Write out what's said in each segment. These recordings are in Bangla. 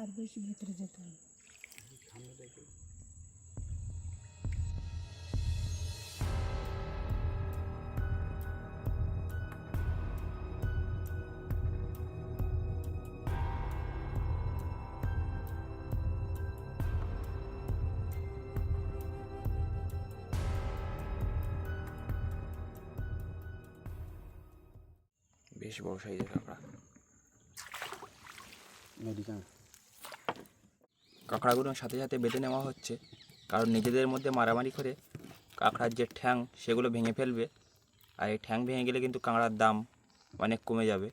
আর বেশি ভিতরে যেতে হবে। বেশ বড় সাইজের কাঁকড়া। কাঁকড়াগুলোর সাথে সাথে বেঁধে নেওয়া হচ্ছে, কারণ নিজেদের মধ্যে মারামারি করে কাঁকড়ার যে ঠ্যাং সেগুলো ভেঙে ফেলবে, আর এই ঠ্যাং ভেঙে গেলে কিন্তু কাঁকড়ার দাম অনেক কমে যাবে।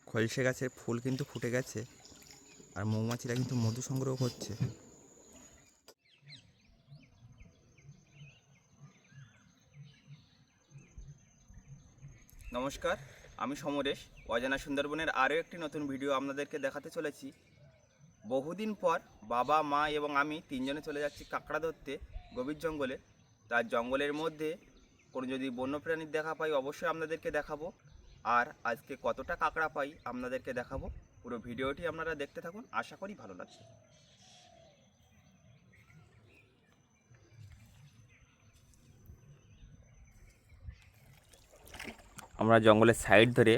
খলসে গাছের ফুল কিন্তু ফুটে গেছে, আর মৌমাছিরা কিন্তু মধু সংগ্রহ করছে। নমস্কার, আমি সমরেশ। অজানা সুন্দরবনের আরও একটি নতুন ভিডিও আপনাদেরকে দেখাতে চলেছি। বহুদিন পর বাবা, মা এবং আমি তিনজনে চলে যাচ্ছি কাঁকড়া ধরতে গভীর জঙ্গলে। তার জঙ্গলের মধ্যে কোনো যদি বন্যপ্রাণীর দেখা পাই অবশ্যই আপনাদেরকে দেখাবো, আর আজকে কতটা কাঁকড়া পাই আপনাদেরকে দেখাবো। পুরো ভিডিওটি আপনারা দেখতে থাকুন, আশা করি ভালো লাগবে। আমরা জঙ্গলের সাইড ধরে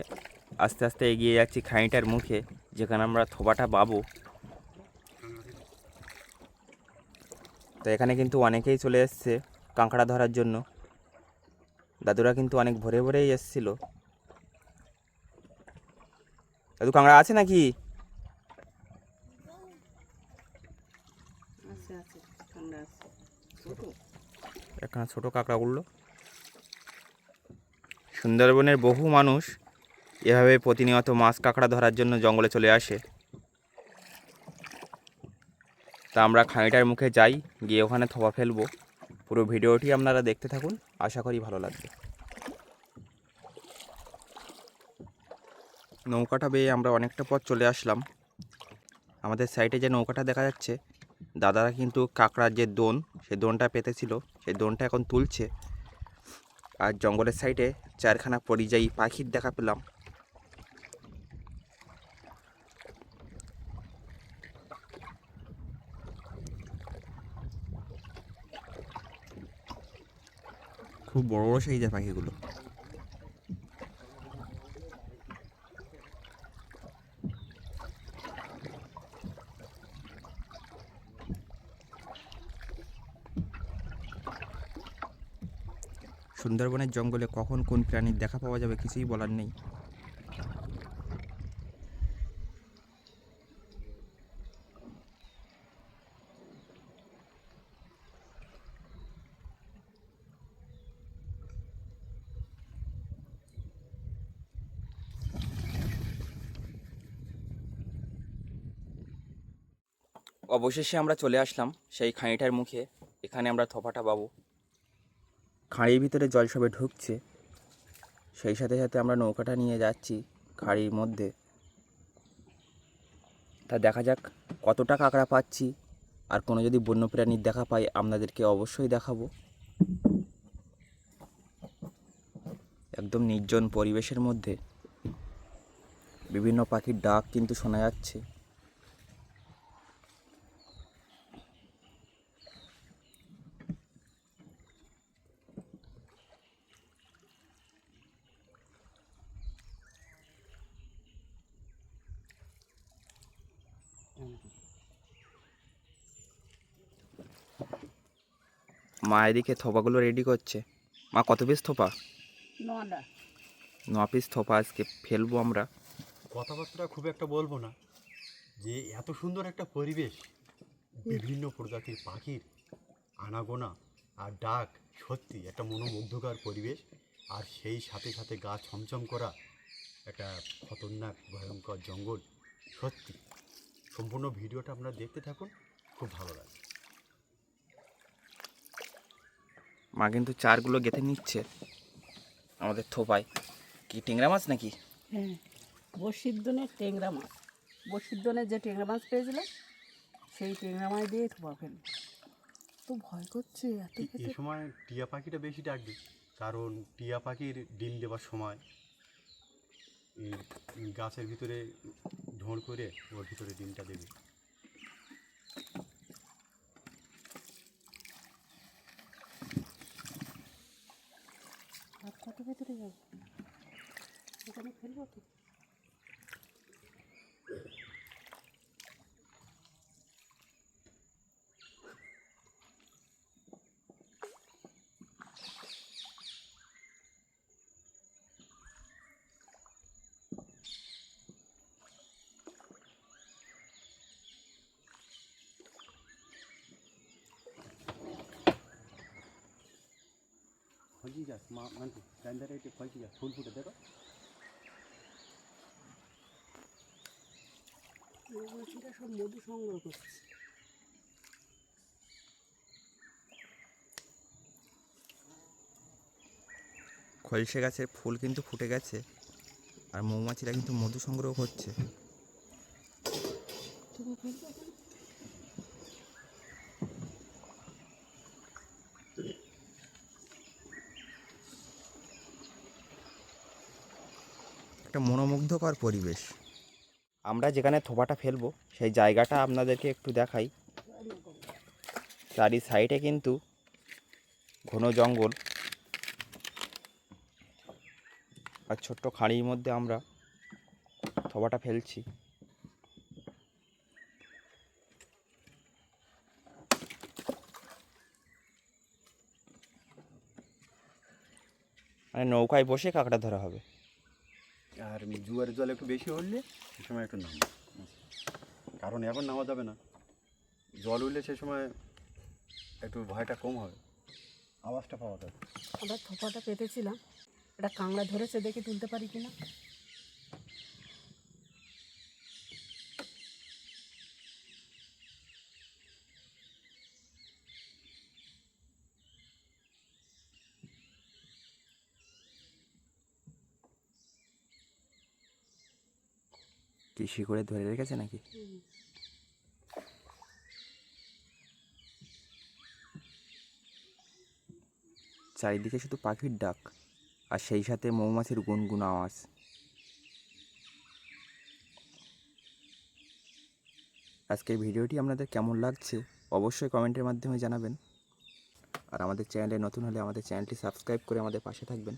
আস্তে আস্তে এগিয়ে যাচ্ছি খাঁইটার মুখে, যেখানে আমরা থোপাটা পাবো। তো এখানে কিন্তু অনেকেই চলে এসছে কাঁকড়া ধরার জন্য। দাদুরা কিন্তু অনেক ভোরে ভোরেই এসছিল। দাদু, কাঁকড়া আছে নাকি? এখানে ছোট কাঁকড়া উঠলো। সুন্দরবনের বহু মানুষ এভাবে প্রতিনিয়ত মাছ কাঁকড়া ধরার জন্য জঙ্গলে চলে আসে। তা আমরা খাঁইটার মুখে যাই, গিয়ে ওখানে থোপা ফেলবো। পুরো ভিডিওটি আপনারা দেখতে থাকুন, আশা করি ভালো লাগবে। নৌকাটা বেয়ে আমরা অনেকটা পথ চলে আসলাম। আমাদের সাইডে যে নৌকাটা দেখা যাচ্ছে, দাদারা কিন্তু কাঁকড়ার যে দোন, সেই দোনটা পেতেছিল, সেই দোনটা এখন তুলছে। আর জঙ্গলের সাইডে চারখানা পরিযায়ী পাখির দেখা পেলাম। খুব বড় বড় সাইজের পাখিগুলো। সুন্দরবনের জঙ্গলে কখন কোন প্রাণীর দেখা পাওয়া যাবে কিছুই বলার নেই। অবশেষে আমরা চলে আসলাম সেই খাঁড়িটার মুখে। এখানে আমরা থোপাটা পাবো। খাঁড়ির ভিতরে জল সবে ঢুকছে, সেই সাথে সাথে আমরা নৌকাটা নিয়ে যাচ্ছি খাঁড়ির মধ্যে। তা দেখা যাক কতটা কাঁকড়া পাচ্ছি, আর কোনো যদি বন্যপ্রাণীর দেখা পাই আপনাদেরকে অবশ্যই দেখাবো। একদম নির্জন পরিবেশের মধ্যে বিভিন্ন পাখির ডাক কিন্তু শোনা যাচ্ছে। মা এদিকে থোপাগুলো রেডি করছে। মা, কত পিস থোপা? 9টা। 9 পিস থোপা আজকে ফেলবো আমরা। কথাবার্তা খুব একটা বলবো না, যে এত সুন্দর একটা পরিবেশ, বিভিন্ন প্রজাতির পাখির আনাগোনা আর ডাক, সত্যি একটা মনোমুগ্ধকর পরিবেশ। আর সেই সাথে সাথে গা ছমছম করা একটা খতরনাক ভয়ঙ্কর জঙ্গল। সত্যি সম্পূর্ণ ভিডিওটা আপনারা দেখতে থাকুন, খুব ভালো লাগবে। মা কিন্তু চারগুলো গেঁথে নিচ্ছে আমাদের থোপায়। কি টেংরা মাছ নাকি? হ্যাঁ, বড়শির দোনের ট্যাংরা মাছ। বড়শির দোনের যে ট্যাংরা মাছ পেয়েছিলাম, সেই ট্যাংরা মাছ দিয়ে থোপা ফেলবো। তো ভয় করছে এত এ খেতে। সময় টিয়া পাখিটা বেশি ডাকবে, কারণ টিয়া পাখির ডিম দেওয়ার সময় এই গাছের ভিতরে ঢোঁড় করে ওর ভিতরে ডিমটা দেবে। যাবে, এখানে ফেলবো তো। ফলছি গাছ মা মানছি ডান্ডারে একটু ফলছি গাছ ফুল ফুটে দেখো। মৌমাছিরা সব মধু সংগ্রহ করছে। খলসে গাছের ফুল কিন্তু ফুটে গেছে আর মৌমাছিরা কিন্তু মধু সংগ্রহ করছে। তুমি ফেলবে এখানে? একটা মনোমুগ্ধকর পরিবেশ। আমরা যেখানে থোপাটা ফেলবো সেই জায়গাটা আপনাদেরকে একটু দেখাই। চারি সাইডে কিন্তু ঘন জঙ্গল আর ছোট্ট খাঁড়ির মধ্যে আমরা থোপাটা ফেলছি। মানে নৌকায় বসে কাঁকড়া ধরা হবে। আর জোয়ারের জল একটু বেশি হলে সে সময় একটু নামবে, কারণ এখন নামা যাবে না। জল উঠলে সে সময় একটু ভয়টা কম হবে, আওয়াজটা পাওয়া যাবে। আমরা থোপাটা পেতেছিলাম, এটা কাঁকড়া ধরেছে, দেখে তুলতে পারি কিনা। কৃষি করে ধরে রেখেছে নাকি? চারিদিকে শুধু পাখির ডাক আর সেই সাথে মৌমাছির গুনগুন আওয়াজ। আজকের ভিডিওটি আপনাদের কেমন লাগছে অবশ্যই কমেন্টের মাধ্যমে জানাবেন। আর আমাদের চ্যানেলে নতুন হলে আমাদের চ্যানেলটি সাবস্ক্রাইব করে আমাদের পাশে থাকবেন।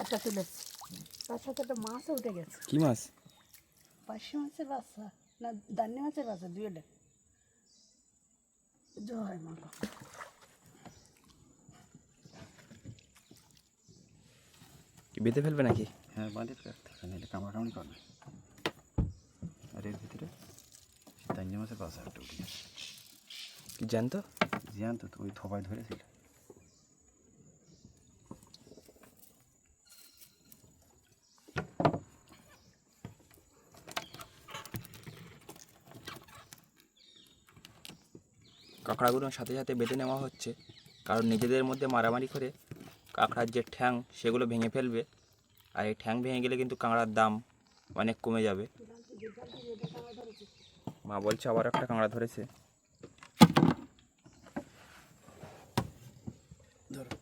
একটা তুলেছি, তার সাথে একটা মাছও উঠে গেছে। কি মাছ? পার্শে মাছের বাচ্চা না দান্নি মাছের বাচ্চা, দুইটা। জয় মা গো। কি বেঁধে ফেলবে নাকি? হ্যাঁ বাঁধে রাখতে হবে, নাহলে কামড়াকামড়ি করে না। আর এর ভিতরে দাঞ্জা মাছের বাসা একটা উঠে গেছে। কি জানতো? জিয়ান তো ওই থোপায় ধরেছিল। কাঁকড়াগুলোর সাথে সাথে বেঁধে নেওয়া হচ্ছে, কারণ নিজেদের মধ্যে মারামারি করে কাঁকড়ার যে ঠ্যাং সেগুলো ভেঙে ফেলবে। আর এই ঠ্যাং ভেঙে গেলে কিন্তু কাঁকড়ার দাম অনেক কমে যাবে। মা বলছে আবার একটা কাঁকড়া ধরেছে। ধরো।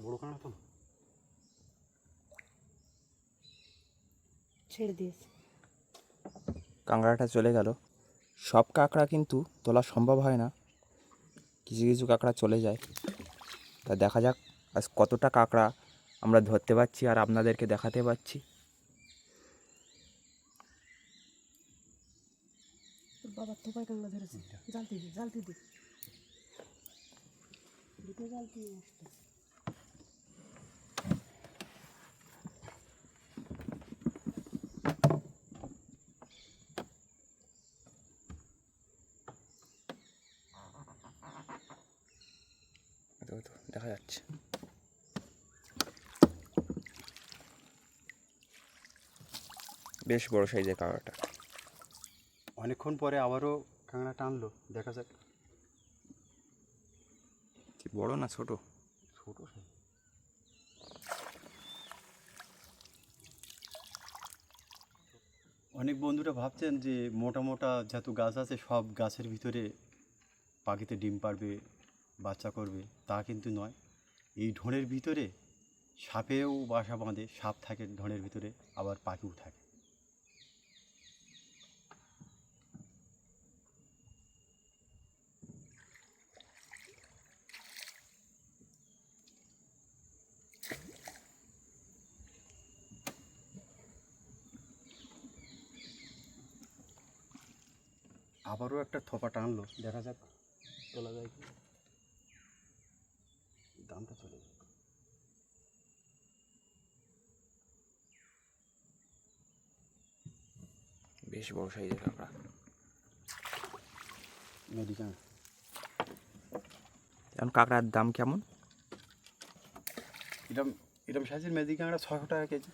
বড় কাঁকড়া তো ছেড়ে দিয়েছে। কাঁকড়াটা চলে গেল। সব কাঁকড়া কিন্তু তোলা সম্ভব হয় না, কিছু কিছু কাঁকড়া চলে যায়। তা দেখা যাক আজ কতটা কাঁকড়া আমরা ধরতে পারছি আর আপনাদেরকে দেখাতে পারছি। বাবার থোপায় কাঁকড়া ধরেছে, জালতি দি জালতি দি, দুটো জালতি নিয়ে আসতে। দেখা যাচ্ছে বেশ বড় সাইজের কাঁকড়াটা। অনেকক্ষণ পরে আবারও কাঁকড়া টানলো, দেখা যাক। কি বড় না ছোট? ছোট সাইজ। অনেক বন্ধুরা ভাবছেন যে মোটা মোটা যত গাছ আছে সব গাছের ভিতরে পাখিতে ডিম পাড়বে, বাচ্চা করবে, তা কিন্তু নয়। এই ঢোঁড়ের ভিতরে সাপেও বাসা বাঁধে, সাপ থাকে ঢোঁড়ের ভিতরে, আবার পাখিও থাকে। আবারও একটা থোপা টানলো, দেখা যাক তোলা যায় কি। দামটা চলে যাবে। বেশ বড় সাইজের কাঁকড়া। মেডিকাল এখন কাঁকড়ার দাম কেমন? এরম এরম সাইজের মেজি কাঁকড়া 600 টাকা কেজি।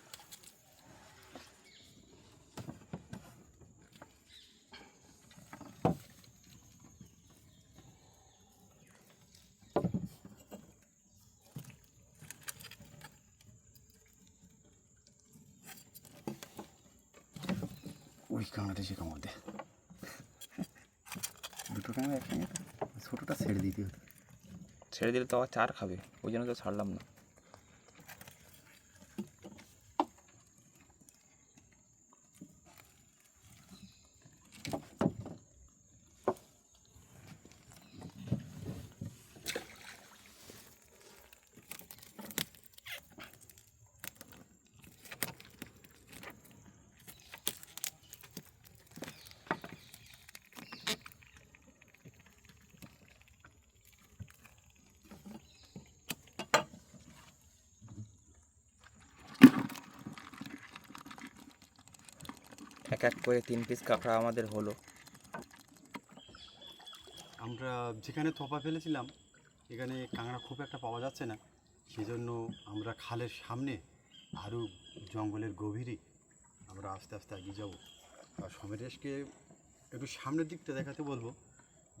ওই কাঁকড়াটা সে কামড় দেয়। দুটো কাঁকড়া একসঙ্গে, ছোটোটা ছেড়ে দিতে হতো। ছেড়ে দিলে তো আবার চার খাবে, ওই জন্য তো ছাড়লাম না। এক এক করে 3 পিস কাঁকড়া আমাদের হলো। আমরা যেখানে থোপা ফেলেছিলাম এখানে কাঁকড়া খুব একটা পাওয়া যাচ্ছে না, সেজন্য আমরা খালের সামনে আরও জঙ্গলের গভীরে আমরা আস্তে আস্তে এগিয়ে যাব। আর সমরেশকে একটু সামনের দিকটা দেখাতে বলবো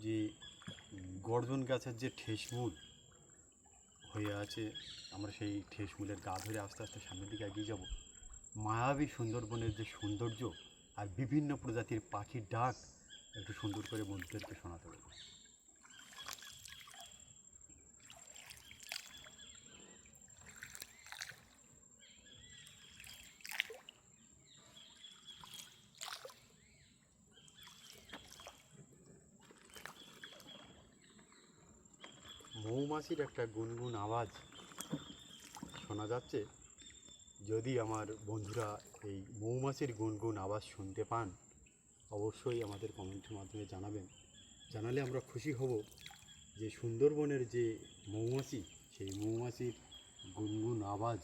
যে গর্জন গাছের যে ঠেসমূল হয়ে আছে, আমরা সেই ঠেসমূলের গা ধরে আস্তে আস্তে সামনের দিকে এগিয়ে যাব। মায়াবী সুন্দরবনের যে সৌন্দর্য আর বিভিন্ন প্রজাতির পাখির ডাক একটু সুন্দর করে বন্ধুদেরকে শোনাতে হবে। মৌমাছির একটা গুনগুন আওয়াজ শোনা যাচ্ছে। যদি আমার বন্ধুরা এই মৌমাছির গুনগুন আওয়াজ শুনতে পান অবশ্যই আমাদের কমেন্টের মাধ্যমে জানাবেন। জানালে আমরা খুশি হব যে সুন্দরবনের যে মৌমাছি, সেই মৌমাছির গুনগুন আওয়াজ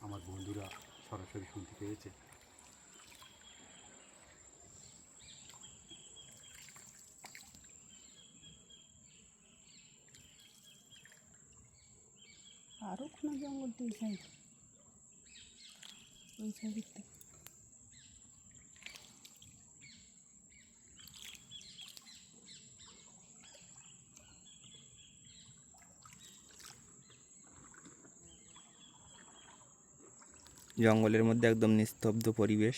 আমার বন্ধুরা সরাসরি শুনতে পেয়েছে। আরও কোনো জঙ্গল তো এই সাইড, ওই সাইডের থেকে। জঙ্গলের মধ্যে একদম নিস্তব্ধ পরিবেশ,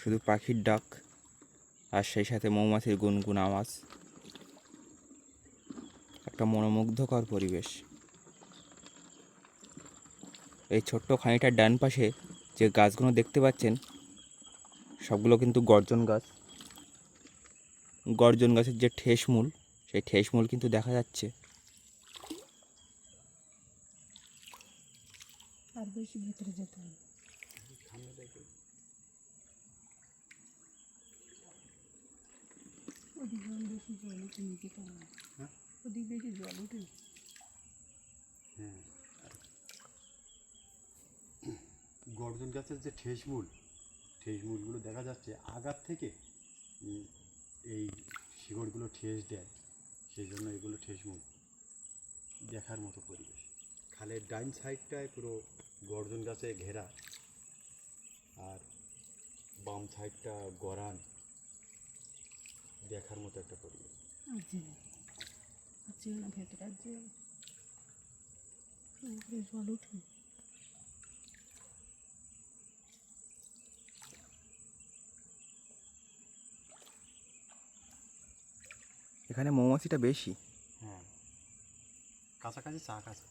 শুধু পাখির ডাক আর সেই সাথে মৌমাছির গুনগুন আওয়াজ। একটা মনোমুগ্ধকর পরিবেশ। এই ছোট্ট খানিটার ডান পাশে যে গাছগুলো দেখতে পাচ্ছেন সবগুলো কিন্তু গর্জন গাছ। গর্জন গাছের যে ঠেসমূল, সেই ঠেসমূল কিন্তু দেখা যাচ্ছে। আর বেশি ভিতরে যেতে হবে। ওদিকে বেশি জল উঠে নিতে পারে না। হ্যাঁ, ওদিকে বেশি জল উঠে। হ্যাঁ, গর্জন গাছের যে ঠেসমূলগুলো দেখা যাচ্ছে আগার থেকে। এই শিকড়গুলো ঠেস দেয়, সেই জন্য এগুলো ঠেসমূল। দেখার মতো পরিবেশ। খালের ডাইন সাইডটায় পুরো গর্জন গাছে ঘেরা, আর বাম সাইডটা গরান। দেখার মতো একটা পরিবেশ। আছে না ভেতরে, আর যে জল উঠে। এখানে মৌমাছিটা বেশি। হ্যাঁ, কাছাকাছি চাক আছে।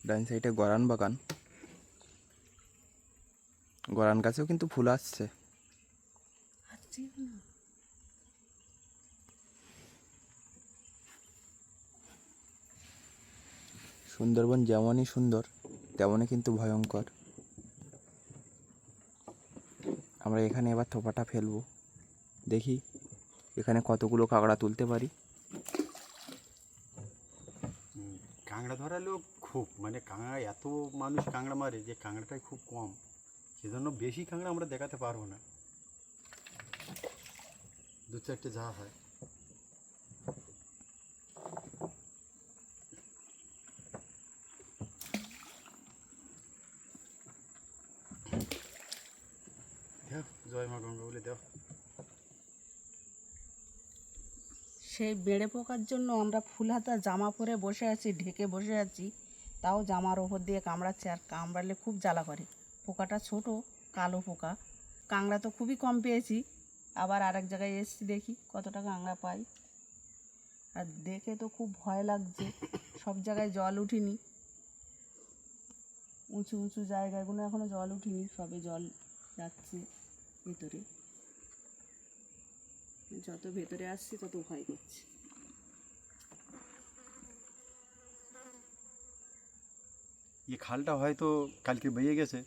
ডান সাইডে গরান বাগান, গরান গাছেও কিন্তু ফুল আসছে। আছে না সুন্দরবন যেমনই সুন্দর তেমনই কিন্তু ভয়ঙ্কর। আমরা এখানে এবার থোপাটা ফেলবো, দেখি এখানে কতগুলো কাঁকড়া তুলতে পারি। কাঁকড়া ধরার লোক খুব, মানে কাঁকড়া এত মানুষ কাঁকড়া মারে যে কাঁকড়াটাই খুব কম, সেজন্য বেশি কাঁকড়া আমরা দেখাতে পারবো না, 2-4টে যা হয়। দেও, জয় মা গঙ্গা বলে দেও। সেই বেড়ে পোকার জন্য আমরা ফুল হাতা জামা পরে বসে আছি, ঢেকে বসে আছি, তাও জামার ওপর দিয়ে কামড়াচ্ছে, আর কামড়ালে খুব জ্বালা করে। পোকাটা ছোট, কালো পোকা। কাঁকড়া তো খুবই কম পেয়েছি, আবার আরেক জায়গায় এসেছি, দেখি কতটা কাঁকড়া পাই। আর দেখে তো খুব ভয় লাগছে, সব জায়গায় জল উঠিনি, উঁচু উঁচু জায়গাগুলো এখনও জল উঠিনি, সবে জল যাচ্ছে ভেতরে। যত ভেতরে আসছি তত ভয় করছে। এই খালটা হয়তো কালকে বেরিয়ে গেছে,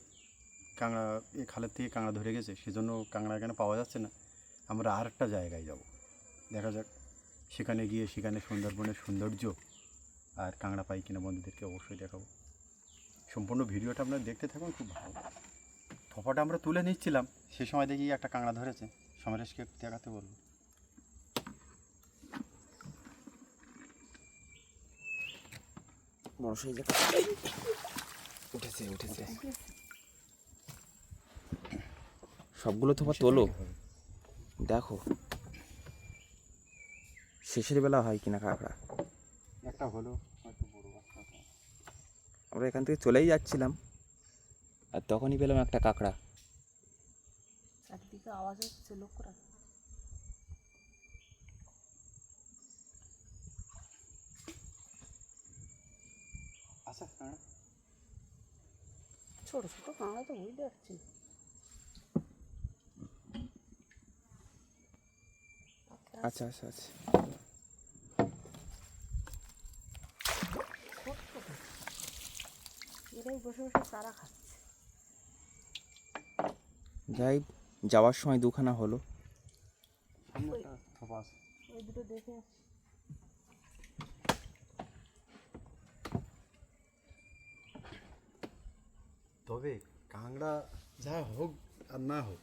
কাঁকড়া এই খালের থেকে কাঁকড়া ধরে গেছে, সেজন্য কাঁকড়া এখানে পাওয়া যাচ্ছে না। আমরা আর একটা জায়গায় যাব, দেখা যাক সেখানে গিয়ে সেখানে সুন্দরবনের সৌন্দর্য আর কাঁকড়া পাই কিনা বন্ধুদেরকে অবশ্যই দেখাবো। সম্পূর্ণ ভিডিওটা আপনারা দেখতে থাকুন, খুব ভালো। থোপাটা আমরা তুলে নিচ্ছিলাম, সে সময় দেখি একটা কাঁকড়া ধরেছে, সমরেশকে একটু দেখাতে বলবো। বড় সাইজের উঠেছে উঠেছে, সবগুলো থোপা তোলো, দেখো শেষের বেলা হয় কিনা কাঁকড়া। একটা হলো হয়তো বড় একটা। আমরা এখান থেকে চলেই যাচ্ছিলাম, আর তখনই পেলাম একটা কাঁকড়া। চারদিকে আওয়াজ হচ্ছে, লক্ষ্য রাখ। আচ্ছা কাঁকড়া ছোট ছোট কাঁকড়া তো বুঝতে পারছি না। আচ্ছা আচ্ছা আচ্ছা, এরাই বসে বসে চারা খাচ্ছে। যাই যাওয়ার সময় দুখানা হলো। সামনে একটা থোপা আছে। ওই দুটো দেখে আসছি। তবে কাঁকড়া যা হোক আর না হোক,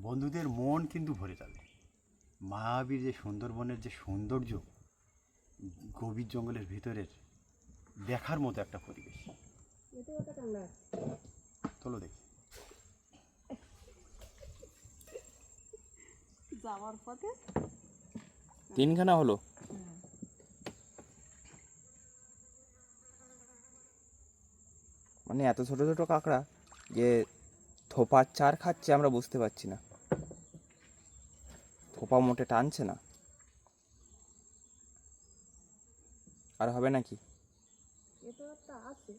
বন্ধুদের মন কিন্তু ভরে যাবে। মায়াবীর যে সুন্দরবনের যে সৌন্দর্য, গভীর জঙ্গলের ভিতরের দেখার মতো একটা পরিবেশ। এতেও একটা কাঁকড়া আছে। চলো দেখি। যাওয়ার পথে তিনখানা হলো। মানে এত ছোট ছোট কাঁকড়া যে থোপার চার খাচ্ছে আমরা বুঝতে পারছি না, থোপা মোটে টানছে না। আর হবে নাকি? এতেও একটা আছে।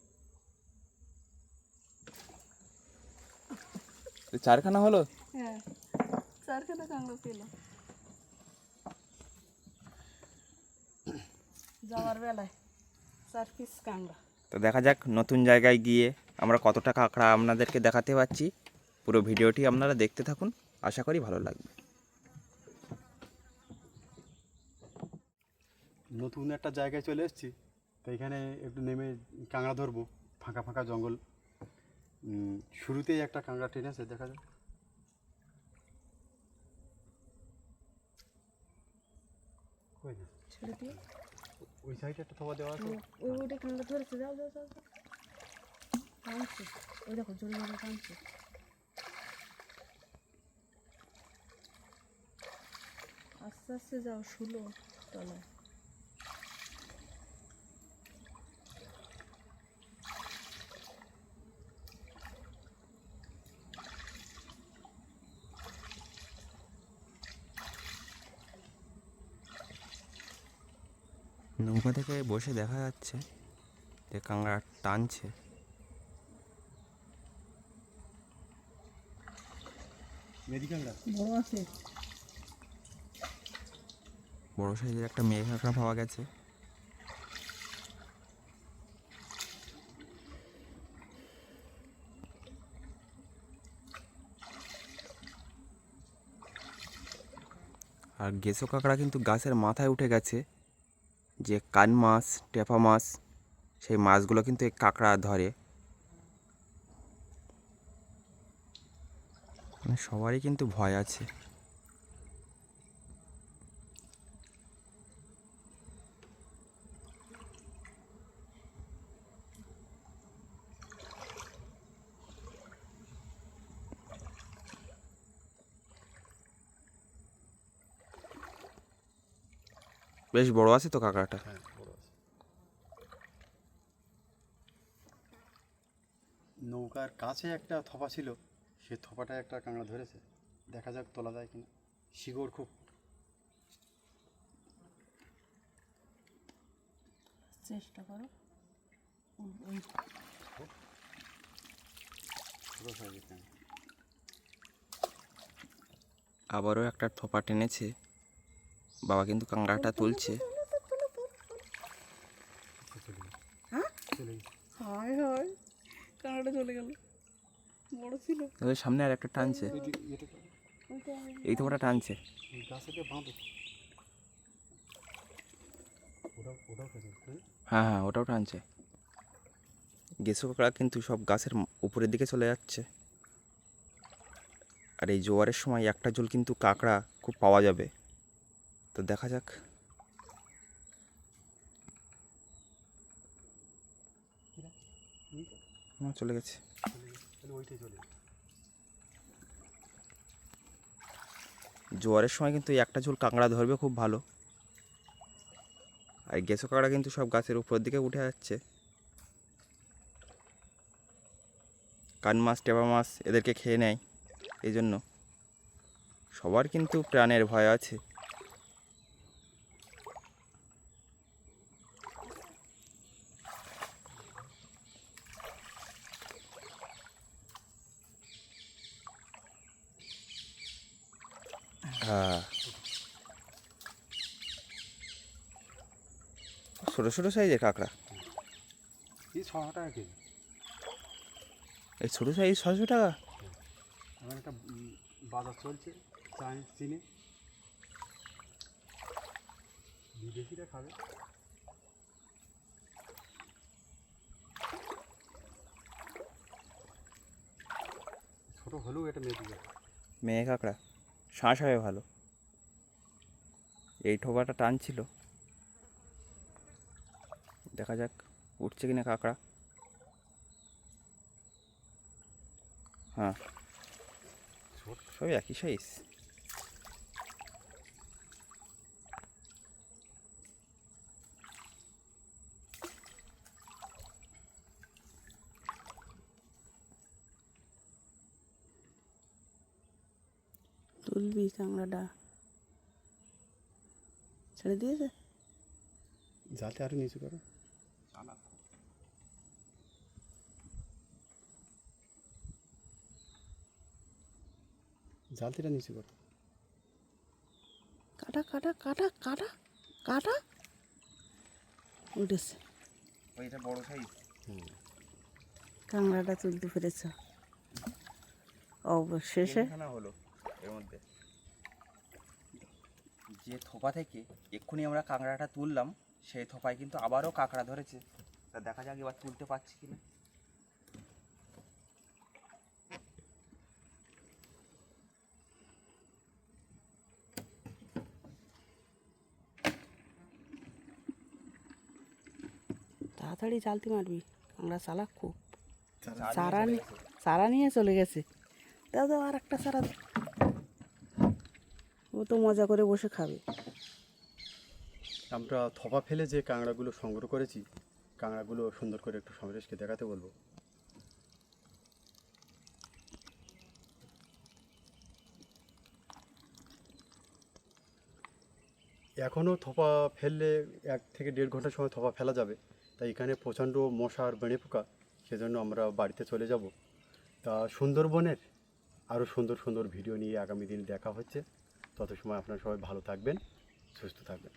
চারখানা হলো। হ্যাঁ, চারখানা কাঁকড়া পেলাম যাওয়ার বেলায়, 4 পিস কাঁকড়া। তো দেখা যাক নতুন জায়গায় গিয়ে আমরা কতটা কাঁকড়া আপনাদেরকে দেখাতে পারছি। পুরো ভিডিওটি আপনারা দেখতে থাকুন, আশা করি ভালো লাগবে। নতুন একটা জায়গায় চলে এসেছি, তো এখানে একটু নেমে কাঁকড়া ধরবো। ফাঁকা ফাঁকা জঙ্গল, শুরুতেই একটা কাঁকড়া টেনেছে, দেখা যাক। কই না, ছেড়ে দিয়ে ওই সাইডে একটা থোপা দেওয়া আছে। ওই ওইটা কাঁকড়া ধরেছে, যাও যাও যাও যাও। টানছে, ওই দেখো জোরে জোরে টানছে। আস্তে আস্তে যাও, শুলো তলায়। নৌকা থেকে বসে দেখা যাচ্ছে যে কাঁকড়া টানছে। মেদি কাঁকড়া বড় আছে। বড় সাইজের একটা মেয়ে কাঁকড়া পাওয়া গেছে। আর গেসো কাঁকড়া কিন্তু গাছের মাথায় উঠে গেছে, যে কান মাছ, টেপা মাছ, সেই মাছগুলো কিন্তু এই কাঁকড়া ধরে। মানে সবারই কিন্তু ভয় আছে। বেশ বড় আছে তো কাঁকড়াটা। হ্যাঁ, বড় আছে। নৌকার কাছে একটা থপা ছিল, সে থপাটায় একটা কাঁকড়া ধরেছে। দেখা যাক তোলা যায় কিনা। শিকড় খুব। চেষ্টা করো। ওই ছোটো সাইজের কাঁকড়া। আবারও একটা থোপা টেনেছে বাবা, কিন্তু কাঁকড়াটা তুলছে। হ্যাঁ, চলে গেছে। হায় হায়, কাঁকড়াটা চলে গেল। বড় ছিল। ওদের সামনে আর একটা টানছে, এটা করো। এই থোপাটা টানছে। এই গাছেতে বাঁধো। ওটাও খেতে। হ্যাঁ হ্যাঁ, ওটাও টানছে। গেসো কাঁকড়া কিন্তু সব গাছের উপরের দিকে চলে যাচ্ছে। আর এই জোয়ারের সময় একটা জল কিন্তু কাঁকড়া খুব পাওয়া যাবে। তো দেখা যাক। চলে গেছে। ওইটাই চলে। জোয়ারের সময় কিন্তু এই একটা ঝোল কাঁকড়া ধরবে খুব ভালো। আর গেসো কাঁকড়া কিন্তু সব গাছের উপরের দিকে উঠে যাচ্ছে। কান মাছ, টেপা মাছ এদেরকে খেয়ে নেয়, এই জন্য সবার কিন্তু প্রাণের ভয় আছে। হ্যাঁ, ছোটো ছোটো সাইজের কাঁকড়া। এই 600 টাকা কেজি। এই ছোটো সাইজ 600 টাকা। আমার একটা বাজার চলছে চাইনিজ চিনি, বিদেশিরা খাবে। ছোট হলেও এটা মেপে যাবে। মেয়ে কাঁকড়া শাঁস হবে ভালো। এই ঠোপাটা টানছিল, দেখা যাক উঠছে কিনা কাঁকড়া। হ্যাঁ, সব একই সাইজ। তুলবি কাঁকড়াটা? ছেড়ে দিয়েছে। যাতে আরো নিচু করো। জালতিটা নিচু করো। কাটা কাটা কাটা কাটা কাটা উঠেছে। ওইটা বড় সাইজ। কাঁকড়াটা তুলতে পেরেছ অবশেষে। হলো এর মধ্যে যে থোপা থেকে এক্ষুনি আমরা কাঁকড়াটা তুললাম, সেই থোপায় কিন্তু আবারও কাঁকড়া ধরেছে। তা দেখা যাক এবার তুলতে পারছি কিনা। তাড়াতাড়ি চালতি মারবি, কাঁকড়া চালাক খুব। চারা চারা নিয়ে চলে গেছে। দাও দাও, আর একটা চারা দাও। ও তো মজা করে বসে খাবে। আমরা থপা ফেলে যে কাঁকড়াগুলো সংগ্রহ করেছি, কাঁকড়াগুলো সুন্দর করে একটু সমরেশকে দেখাতে বলবো। এখনও থোপা ফেললে 1 থেকে 1.5 ঘন্টা সময় থোপা ফেলা যাবে। তাই এখানে প্রচণ্ড মশা আর বেড়ে পোকা, সেজন্য আমরা বাড়িতে চলে যাব। তা সুন্দরবনের আরও সুন্দর সুন্দর ভিডিও নিয়ে আগামী দিন দেখা হচ্ছে। তত সময় আপনারা সবাই ভালো থাকবেন, সুস্থ থাকবেন।